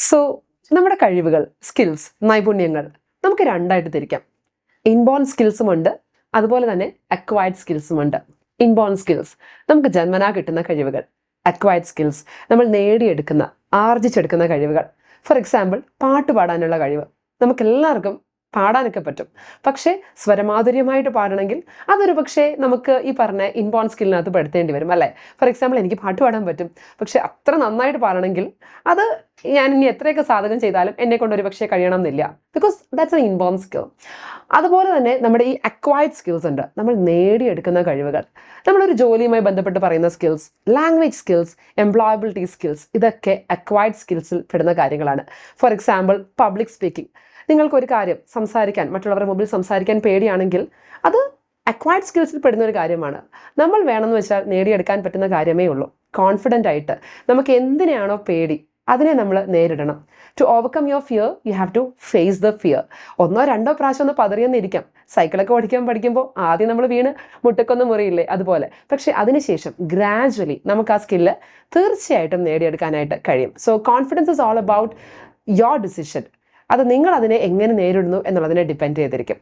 So നമ്മുടെ കഴിവുകൾ, skills, നൈപുണ്യങ്ങൾ നമുക്ക് രണ്ടായിട്ട് തിരിക്കാം. ഇൻബോൺ സ്കിൽസുമുണ്ട്, അതുപോലെ തന്നെ അക്വയർഡ് സ്കിൽസുമുണ്ട്. ഇൻബോൺ സ്കിൽസ് നമുക്ക് ജന്മനാ കിട്ടുന്ന കഴിവുകൾ. അക്വയർഡ് സ്കിൽസ് നമ്മൾ നേടിയെടുക്കുന്ന, ആർജിച്ചെടുക്കുന്ന കഴിവുകൾ. ഫോർ എക്സാമ്പിൾ, പാട്ട് പാടാനുള്ള കഴിവ്. നമുക്കെല്ലാവർക്കും പാടാനൊക്കെ പറ്റും. പക്ഷേ സ്വരമാധുര്യമായിട്ട് പാടണമെങ്കിൽ അതൊരു പക്ഷേ നമുക്ക് ഈ പറഞ്ഞ ഇൻബോൺ സ്കില്ലിനകത്ത് പെടുത്തേണ്ടി വരും, അല്ലേ? ഫോർ എക്സാമ്പിൾ, എനിക്ക് പാട്ട് പാടാൻ പറ്റും, പക്ഷേ അത്ര നന്നായിട്ട് പാടണമെങ്കിൽ അത് ഞാൻ ഇനി എത്രയൊക്കെ സാധകം ചെയ്താലും എന്നെ കൊണ്ട് ഒരു പക്ഷേ കഴിയണം എന്നില്ല. Because that's an inborn skill. അതുപോലെ തന്നെ നമ്മുടെ ഈ അക്വയർഡ് സ്കിൽസ് ഉണ്ട്, നമ്മൾ നേടിയെടുക്കുന്ന കഴിവുകൾ. നമ്മളൊരു ജോലിയുമായി ബന്ധപ്പെട്ട് പറയുന്ന skills, language skills, employability skills, ഇതൊക്കെ അക്വയർഡ് സ്കിൽസിൽ പെടുന്ന കാര്യങ്ങളാണ്. For example, public speaking. നിങ്ങൾക്കൊരു കാര്യം സംസാരിക്കാൻ, മറ്റുള്ളവരുടെ മുമ്പിൽ സംസാരിക്കാൻ പേടിയാണെങ്കിൽ അത് അക്വയർഡ് സ്കിൽസിൽ പെടുന്ന ഒരു കാര്യമാണ്. നമ്മൾ വേണമെന്ന് വെച്ചാൽ നേടിയെടുക്കാൻ പറ്റുന്ന കാര്യമേ ഉള്ളൂ. കോൺഫിഡൻ്റ് ആയിട്ട് നമുക്ക് എന്തിനാണോ പേടി അതിനെ നമ്മൾ നേരിടണം. To overcome your fear you have to face the fear. 1-2 പ്രാവശ്യം ഒന്ന് പതറിയെന്നിരിക്കാം. സൈക്കിളൊക്കെ ഓടിക്കാൻ പഠിക്കുമ്പോൾ ആദ്യം നമ്മൾ വീണ് മുട്ടക്കൊന്ന് മുറിയില്ലേ, അതുപോലെ. പക്ഷേ അതിനുശേഷം ഗ്രാജുവലി നമുക്ക് ആ സ്കില്ല് തീർച്ചയായിട്ടും നേടിയെടുക്കാനായിട്ട് കഴിയും. So confidence is all about your decision. അത് നിങ്ങൾ അതിനെ എങ്ങനെ നേരിടുന്നു എന്നുള്ളതിനെ ഡിപ്പെൻഡ് ചെയ്തിരിക്കും.